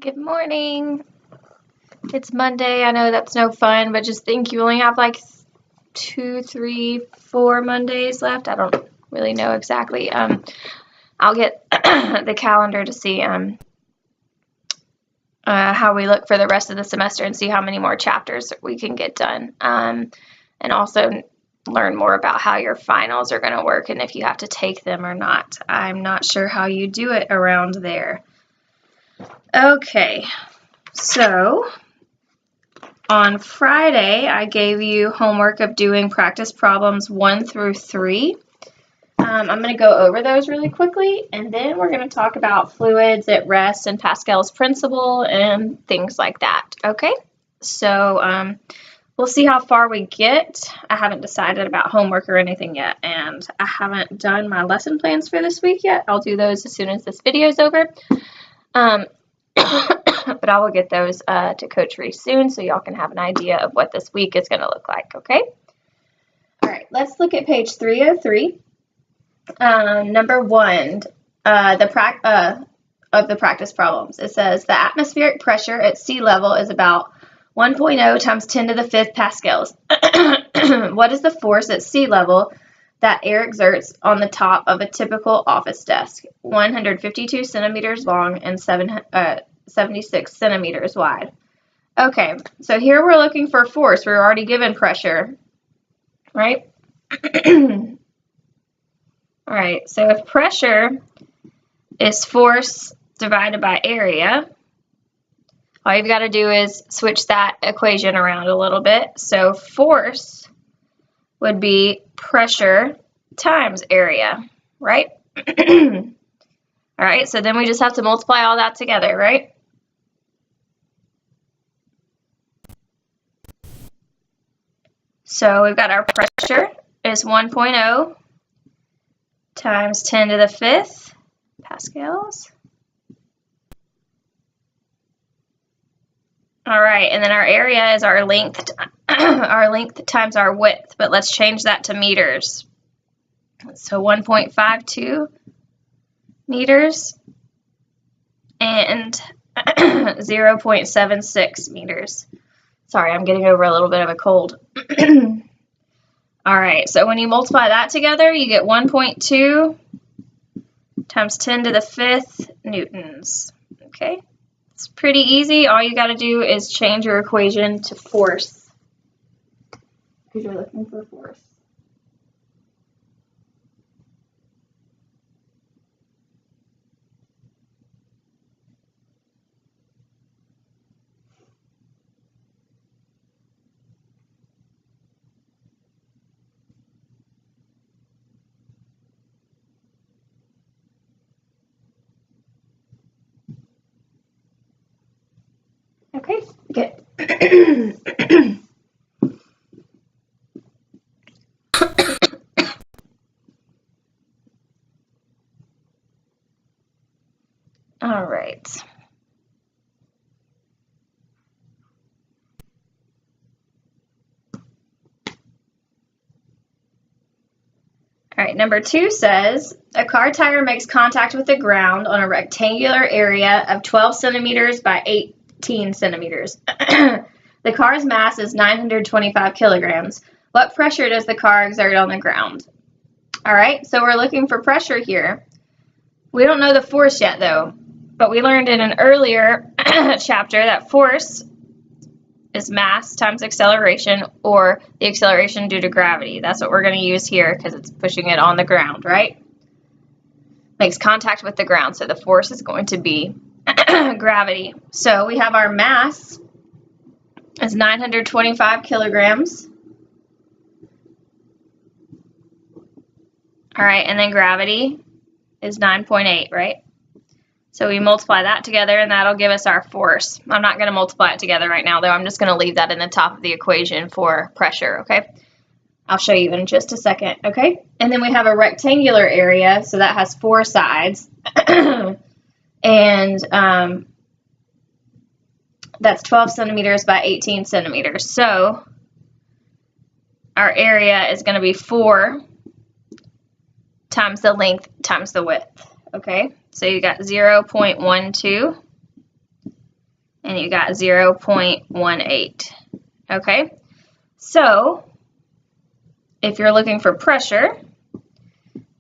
Good morning. It's Monday. I know that's no fun, but just think you only have like 2, 3, 4 Mondays left. I don't really know exactly. I'll get the calendar to see how we look for the rest of the semester and see how many more chapters we can get done. And also learn more about how your finals are going to work and if you have to take them or not. I'm not sure how you do it around there. Okay, so on Friday, I gave you homework of doing practice problems 1 through 3. I'm going to go over those really quickly, and then we're going to talk about fluids at rest and Pascal's principle and things like that, okay? So we'll see how far we get. I haven't decided about homework or anything yet, and I haven't done my lesson plans for this week yet. I'll do those as soon as this video is over. But I will get those to Coach Reese soon so y'all can have an idea of what this week is going to look like, okay? All right, let's look at page 303. Number 1, of the practice problems. It says the atmospheric pressure at sea level is about 1.0 times 10 to the 5th pascals. What is the force at sea level that air exerts on the top of a typical office desk? 152 centimeters long and 76 centimeters wide. Okay, so here we're looking for force. We're already given pressure, right? All right, so if pressure is force divided by area, all you've got to do is switch that equation around a little bit. So force would be pressure times area, right? All right, so then we just have to multiply all that together, right? So we've got our pressure is 1.0 times 10 to the 5th pascals. All right, and then our area is our length, times our width, but let's change that to meters. So 1.52 meters and 0.76 meters. Sorry, I'm getting over a little bit of a cold. All right, so when you multiply that together, you get 1.2 times 10 to the 5th newtons. Okay, it's pretty easy. All you got to do is change your equation to force because you're looking for force. Okay, good. All right. All right, number 2 says, a car tire makes contact with the ground on a rectangular area of 12 centimeters by 18 centimeters. The car's mass is 925 kilograms. What pressure does the car exert on the ground? All right, so we're looking for pressure here. We don't know the force yet, though, but we learned in an earlier chapter that force is mass times acceleration, or the acceleration due to gravity. That's what we're going to use here because it's pushing it on the ground, right? Makes contact with the ground, so the force is going to be gravity. So we have our mass is 925 kilograms. All right, and then gravity is 9.8, right? So we multiply that together, and that'll give us our force. I'm not going to multiply it together right now, though. I'm just going to leave that in the top of the equation for pressure, okay? I'll show you in just a second, okay? And then we have a rectangular area, so that has 4 sides. And that's 12 centimeters by 18 centimeters. So our area is going to be 4 times the length times the width, okay? So you got 0.12 and you got 0.18. Okay, so if you're looking for pressure,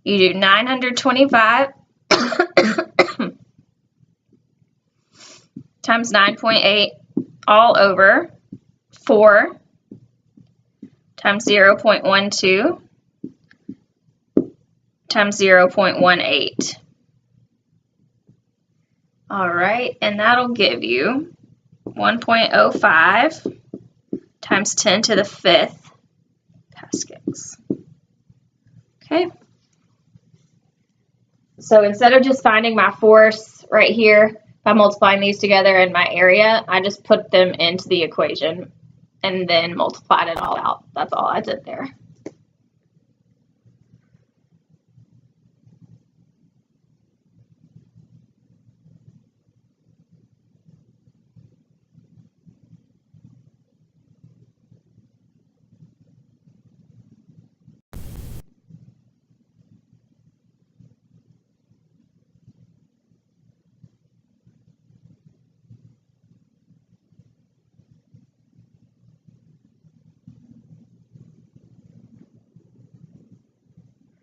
you do 925 times 9.8 all over 4 times 0.12 times 0.18. All right, and that'll give you 1.05 times 10 to the 5th pascals. Okay. So instead of just finding my force right here by multiplying these together in my area, I just put them into the equation and then multiplied it all out. That's all I did there.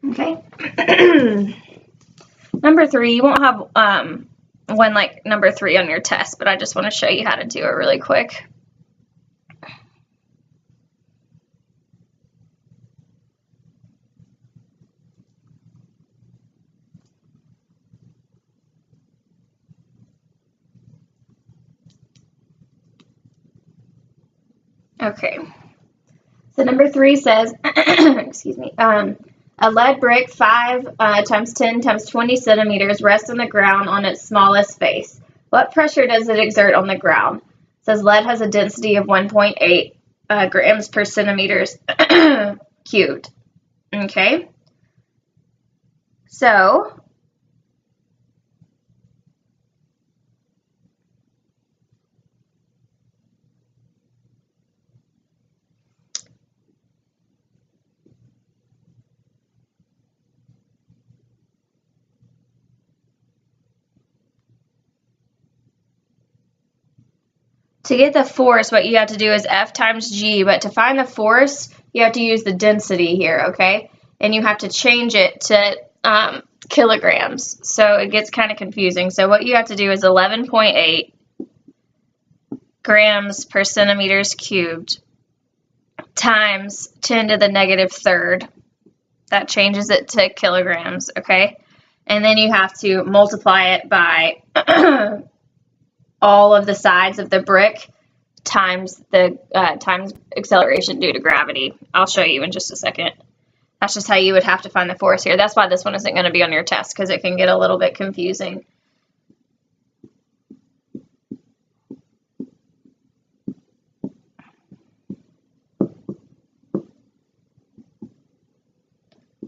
Okay. Number 3, you won't have one like number 3 on your test, but I just want to show you how to do it really quick. Okay. So number 3 says, excuse me, a lead brick 5 times 10 times 20 centimeters rests on the ground on its smallest face. What pressure does it exert on the ground? It says lead has a density of 1.8 grams per centimeters cubed. Okay. So to get the force, what you have to do is F times G, but to find the force, you have to use the density here, okay? And you have to change it to kilograms, so it gets kind of confusing. So what you have to do is 11.8 grams per centimeters cubed times 10 to the negative third. That changes it to kilograms, okay? And then you have to multiply it by all of the sides of the brick times the times acceleration due to gravity. I'll show you in just a second. That's just how you would have to find the force here. That's why this one isn't going to be on your test, because it can get a little bit confusing.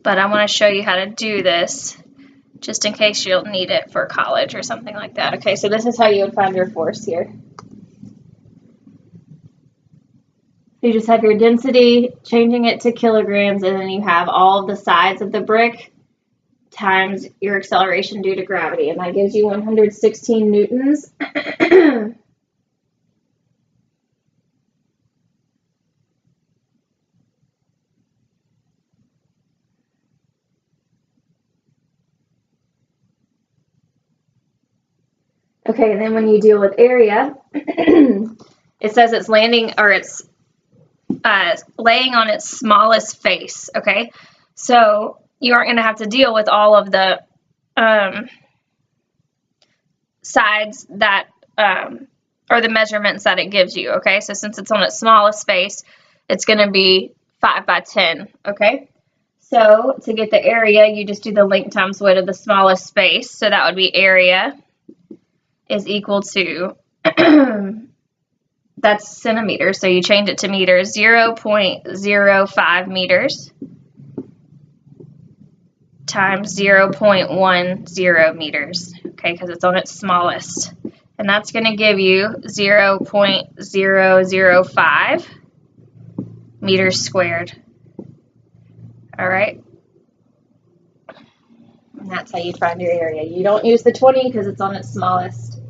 But I want to show you how to do this just in case you'll need it for college or something like that. Okay, so this is how you would find your force here. You just have your density, changing it to kilograms, and then you have all of the sides of the brick times your acceleration due to gravity, and that gives you 116 newtons. Okay, and then when you deal with area, it says it's landing, or it's laying on its smallest face, okay? So you aren't going to have to deal with all of the sides that, or the measurements that it gives you, okay? So since it's on its smallest face, it's going to be 5 by 10, okay? So to get the area, you just do the length times width of the smallest space. So that would be area is equal to, that's centimeters, so you change it to meters, 0.05 meters times 0.10 meters, okay, because it's on its smallest. And that's going to give you 0.005 meters squared. All right. And that's how you find your area. You don't use the 20 because it's on its smallest.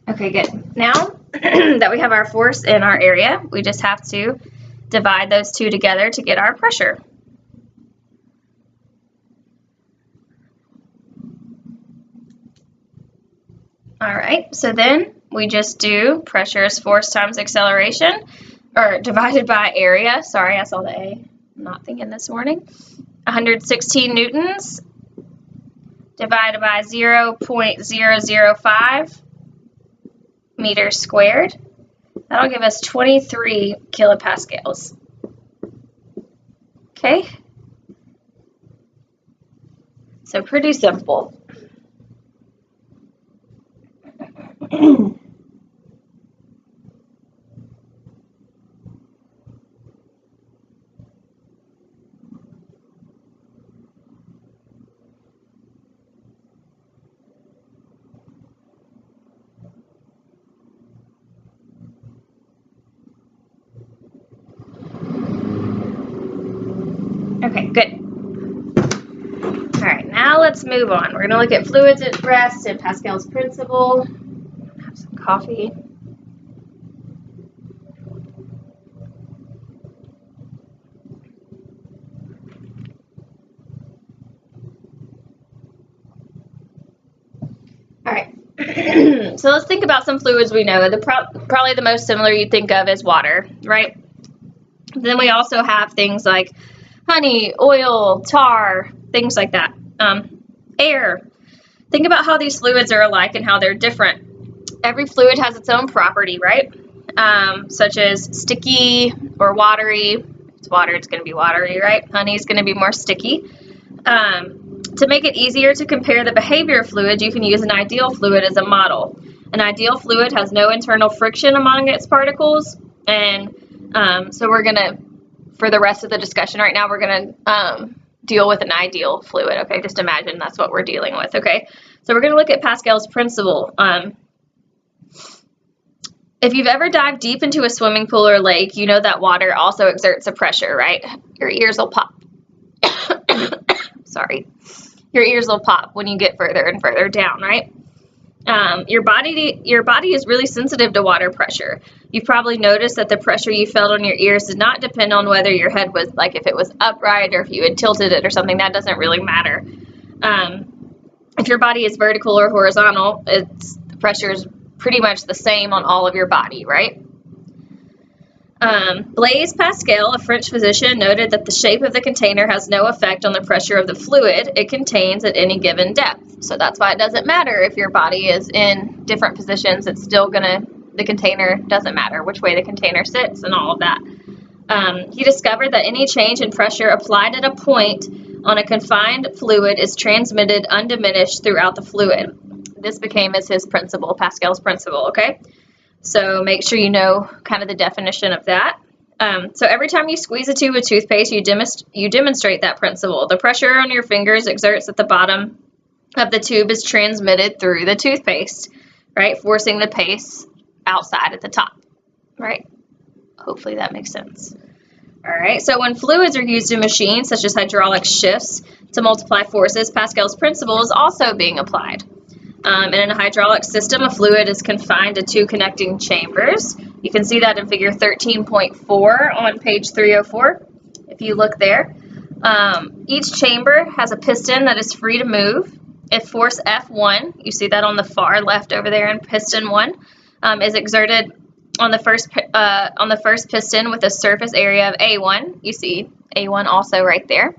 Okay, good. Now that we have our force in our area, we just have to divide those two together to get our pressure. All right, so then we just do pressure is force times acceleration, or divided by area. Sorry, I saw the A. I'm not thinking this morning. 116 newtons divided by 0.005 meters squared. That'll give us 23 kilopascals. Okay. So pretty simple. Okay, good. All right, now let's move on. We're going to look at fluids at rest and Pascal's principle. Have some coffee. All right, so let's think about some fluids we know. Probably the most similar you'd think of is water, right? Then we also have things like honey, oil, tar, things like that. Air. Think about how these fluids are alike and how they're different. Every fluid has its own property, right? Such as sticky or watery. If it's water, it's going to be watery, right? Honey is going to be more sticky. To make it easier to compare the behavior of fluids, you can use an ideal fluid as a model. An ideal fluid has no internal friction among its particles, and so we're going to, for the rest of the discussion right now, we're going to deal with an ideal fluid, okay? Just imagine that's what we're dealing with, okay? So we're going to look at Pascal's principle. If you've ever dived deep into a swimming pool or lake, you know that water also exerts a pressure, right? Your ears will pop. Sorry. Your ears will pop when you get further and further down, right? Your body is really sensitive to water pressure. You've probably noticed that the pressure you felt on your ears did not depend on whether your head was, like, if it was upright or if you had tilted it or something. That doesn't really matter. If your body is vertical or horizontal, the pressure is pretty much the same on all of your body, right? Blaise Pascal, a French physician, noted that the shape of the container has no effect on the pressure of the fluid it contains at any given depth. So that's why it doesn't matter if your body is in different positions. It's still the container doesn't matter which way the container sits and all of that. He discovered that any change in pressure applied at a point on a confined fluid is transmitted undiminished throughout the fluid. This became as his principle, Pascal's principle, okay? So make sure you know kind of the definition of that. So every time you squeeze a tube of toothpaste, you demonstrate that principle. The pressure on your fingers exerts at the bottom of the tube is transmitted through the toothpaste, right? Forcing the paste outside at the top, right? Hopefully that makes sense. All right, so when fluids are used in machines, such as hydraulic shifts, to multiply forces, Pascal's principle is also being applied. And in a hydraulic system, a fluid is confined to two connecting chambers. You can see that in figure 13.4 on page 304, if you look there. Each chamber has a piston that is free to move. If force F1, you see that on the far left over there in piston 1, is exerted on the first piston with a surface area of A1. You see A1 also right there.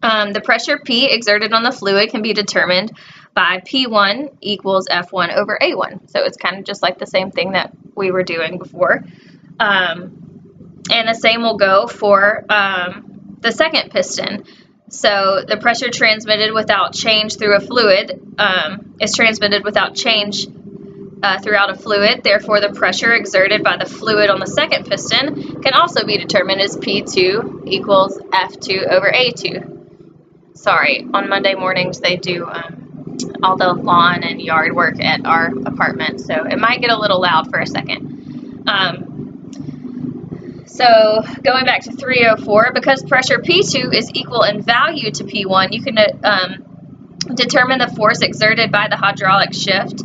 The pressure P exerted on the fluid can be determined by P1 equals F1 over A1. So it's kind of just like the same thing that we were doing before. And the same will go for the second piston. So the pressure transmitted without change through a fluid is transmitted without change throughout a fluid. Therefore, the pressure exerted by the fluid on the second piston can also be determined as P2 equals F2 over A2. Sorry, on Monday mornings they do all the lawn and yard work at our apartment, so it might get a little loud for a second. So going back to 304, because pressure P2 is equal in value to P1, you can determine the force exerted by the hydraulic shift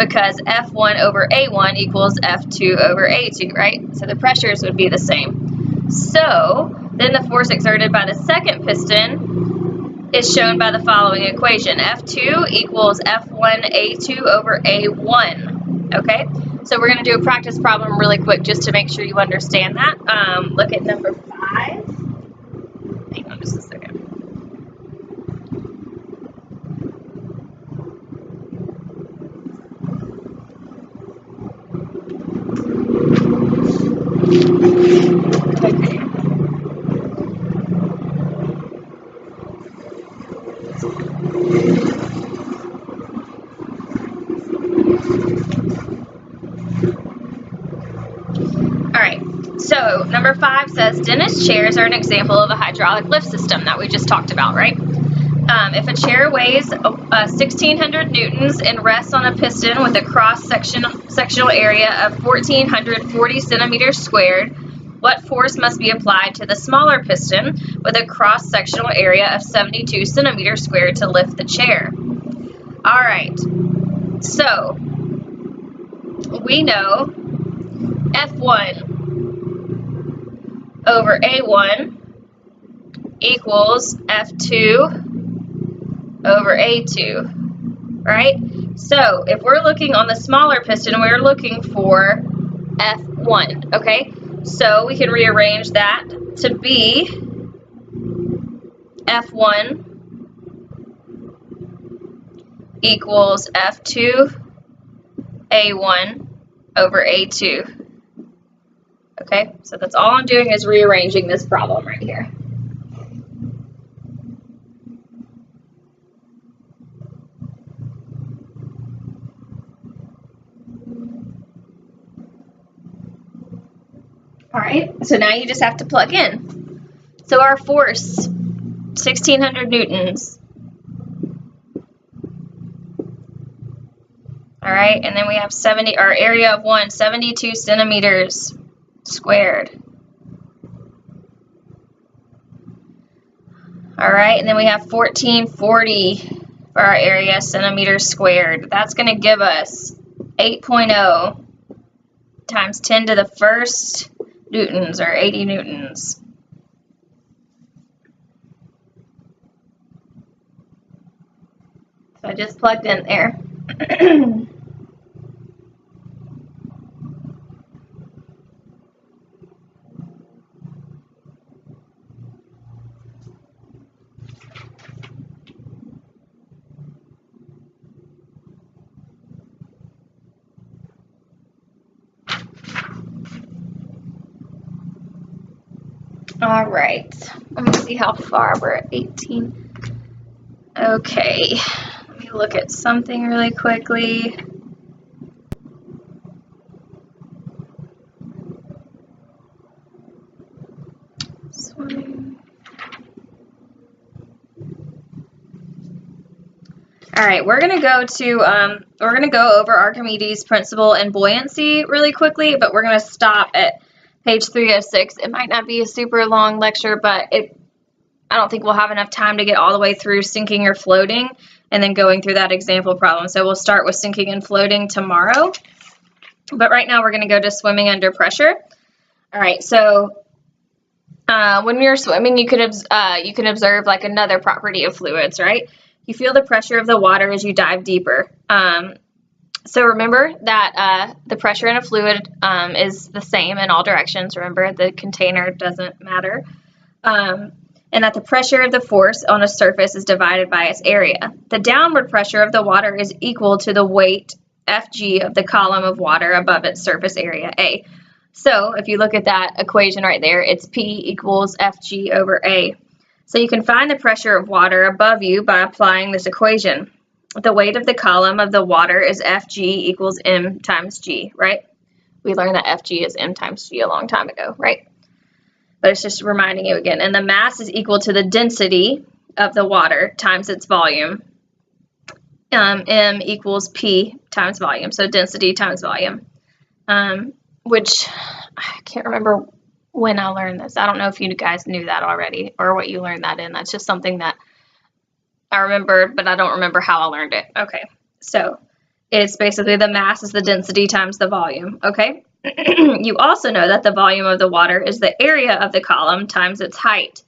because F1 over A1 equals F2 over A2, right? So the pressures would be the same. So then the force exerted by the second piston is shown by the following equation. F2 equals F1 A2 over A1, okay? So we're going to do a practice problem really quick just to make sure you understand that. Look at number 5. Hang on just a second. Okay. Alright, so number 5 says dentist chairs are an example of a hydraulic lift system that we just talked about, right? If a chair weighs 1,600 newtons and rests on a piston with a cross-sectional area of 1,440 centimeters squared, what force must be applied to the smaller piston with a cross-sectional area of 72 centimeters squared to lift the chair? Alright, so we know F1 over A1 equals F2 over A2, right? So if we're looking on the smaller piston, we're looking for F1, okay? So we can rearrange that to be F1 equals F2 A1 over A2. Okay, so that's all I'm doing is rearranging this problem right here. All right, so now you just have to plug in. So our force, 1,600 newtons. All right, and then we have our area of 72 centimeters squared. All right, and then we have 1,440 for our area centimeters squared. That's going to give us 8.0 times 10 to the first newtons, or 80 newtons. So I just plugged in there. All right, let me see how far we're at 18. Okay, let me look at something really quickly. Swimming. All right, we're gonna go over Archimedes' principle and buoyancy really quickly, but we're gonna stop at page 306. It might not be a super long lecture, but I don't think we'll have enough time to get all the way through sinking or floating and then going through that example problem. So we'll start with sinking and floating tomorrow. But right now we're going to go to swimming under pressure. All right, so when you're swimming, you can observe like another property of fluids, right? You feel the pressure of the water as you dive deeper. So remember that the pressure in a fluid is the same in all directions. Remember, the container doesn't matter. And that the pressure of the force on a surface is divided by its area. The downward pressure of the water is equal to the weight Fg of the column of water above its surface area A. So if you look at that equation right there, it's P equals Fg over A. So you can find the pressure of water above you by applying this equation. The weight of the column of the water is Fg equals m times g, right? We learned that Fg is m times g a long time ago, right? But it's just reminding you again. And the mass is equal to the density of the water times its volume. M equals P times volume, so density times volume, which I can't remember when I learned this. I don't know if you guys knew that already or what you learned that in. That's just something that I remembered, but I don't remember how I learned it. Okay, so It's basically the mass is the density times the volume, okay? You also know that the volume of the water is the area of the column times its height.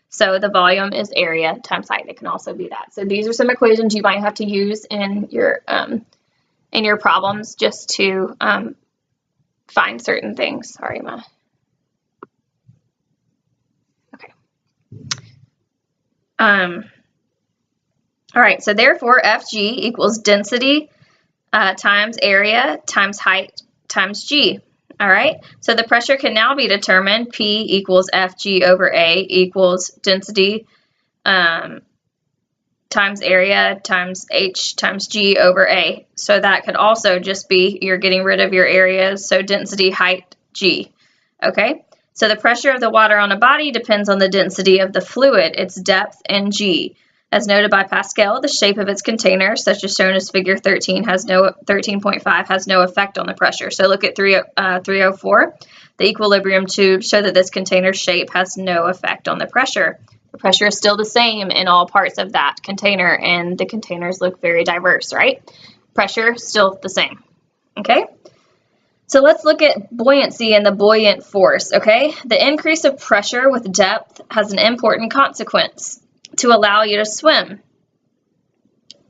So the volume is area times height. It can also be that. So these are some equations you might have to use in your problems just to find certain things. Sorry, okay. All right, so therefore Fg equals density times area times height times G. All right, so the pressure can now be determined. P equals Fg over A equals density times area times H times G over A. So that could also just be, you're getting rid of your areas, so density, height, G. Okay, so the pressure of the water on a body depends on the density of the fluid, its depth, and G. As noted by Pascal, the shape of its container, such as shown as figure 13.5, has no effect on the pressure. So look at 304. The equilibrium tubes show that this container's shape has no effect on the pressure. The pressure is still the same in all parts of that container, and the containers look very diverse, right? Pressure still the same, okay? So let's look at buoyancy and the buoyant force, okay? The increase of pressure with depth has an important consequence. To allow you to swim.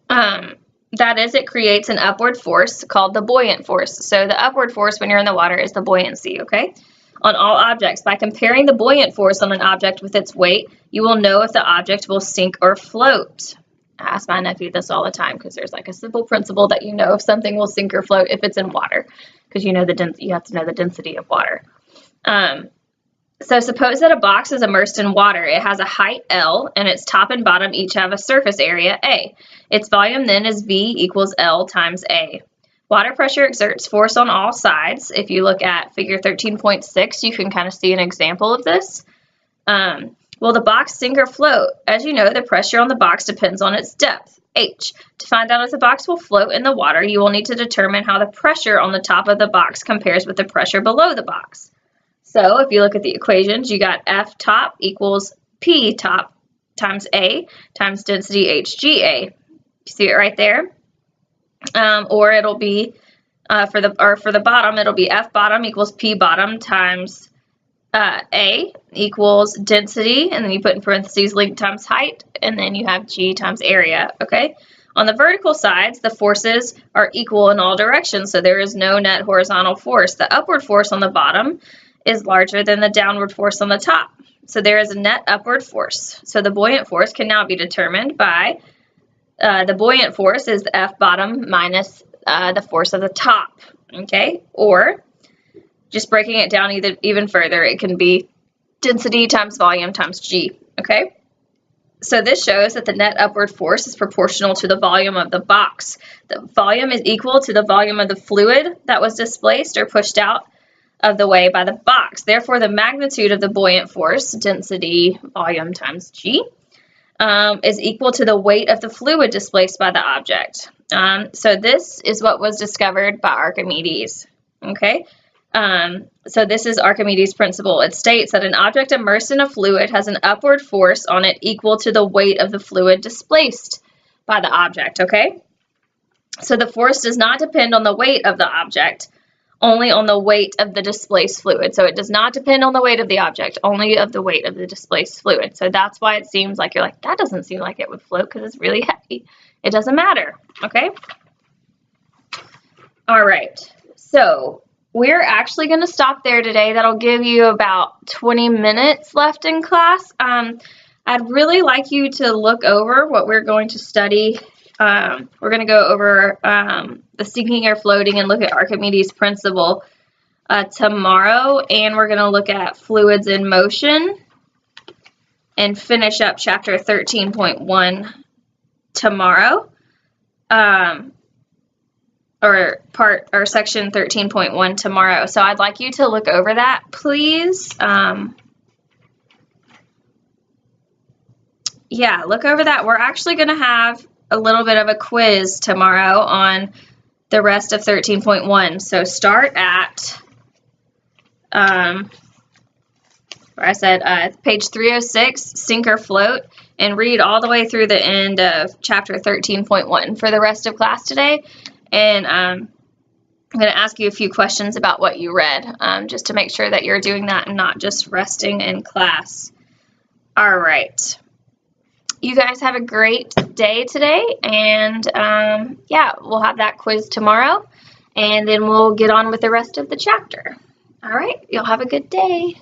That is, it creates an upward force called the buoyant force. So the upward force when you're in the water is the buoyancy, okay? On all objects, by comparing the buoyant force on an object with its weight, you will know if the object will sink or float. I ask my nephew this all the time because there's like a simple principle that you know if something will sink or float if it's in water, because you know you have to know the density of water. So suppose that a box is immersed in water. It has a height L, and its top and bottom each have a surface area A. Its volume then is V equals L times A. Water pressure exerts force on all sides. If you look at figure 13.6, you can kind of see an example of this. Will the box sink or float? As you know, the pressure on the box depends on its depth, H. To find out if the box will float in the water, you will need to determine how the pressure on the top of the box compares with the pressure below the box. So if you look at the equations, you got F top equals P top times A times density HGA. You see it right there? Or it'll be for the bottom, it'll be F bottom equals P bottom times A equals density, and then you put in parentheses length times height, and then you have G times area. Okay. On the vertical sides, the forces are equal in all directions, so there is no net horizontal force. The upward force on the bottom is larger than the downward force on the top. So there is a net upward force. So the buoyant force can now be determined by the buoyant force is the F bottom minus the force of the top, okay? Or just breaking it down even further, it can be density times volume times G, okay? So this shows that the net upward force is proportional to the volume of the box. The volume is equal to the volume of the fluid that was displaced or pushed out of the way by the box. Therefore, the magnitude of the buoyant force, density, volume times G, is equal to the weight of the fluid displaced by the object. So this is what was discovered by Archimedes, okay? So this is Archimedes' principle. It states that an object immersed in a fluid has an upward force on it equal to the weight of the fluid displaced by the object, okay? So the force does not depend on the weight of the object, only on the weight of the displaced fluid. So it does not depend on the weight of the object, only of the weight of the displaced fluid. So that's why it seems like you're like, that doesn't seem like it would float because it's really heavy. It doesn't matter, okay? All right, so we're actually going to stop there today. That'll give you about 20 minutes left in class. I'd really like you to look over what we're going to study. We're going to go over the sinking or floating and look at Archimedes' principle tomorrow, and we're going to look at fluids in motion and finish up chapter 13.1 tomorrow, or section 13.1 tomorrow. So I'd like you to look over that, please. Yeah, look over that. We're actually going to have a little bit of a quiz tomorrow on the rest of 13.1. So start at, where I said page 306, sink or float, and read all the way through the end of chapter 13.1 for the rest of class today. And I'm going to ask you a few questions about what you read, just to make sure that you're doing that and not just resting in class. All right. You guys have a great day today, and yeah, we'll have that quiz tomorrow, and then we'll get on with the rest of the chapter. All right, y'all have a good day.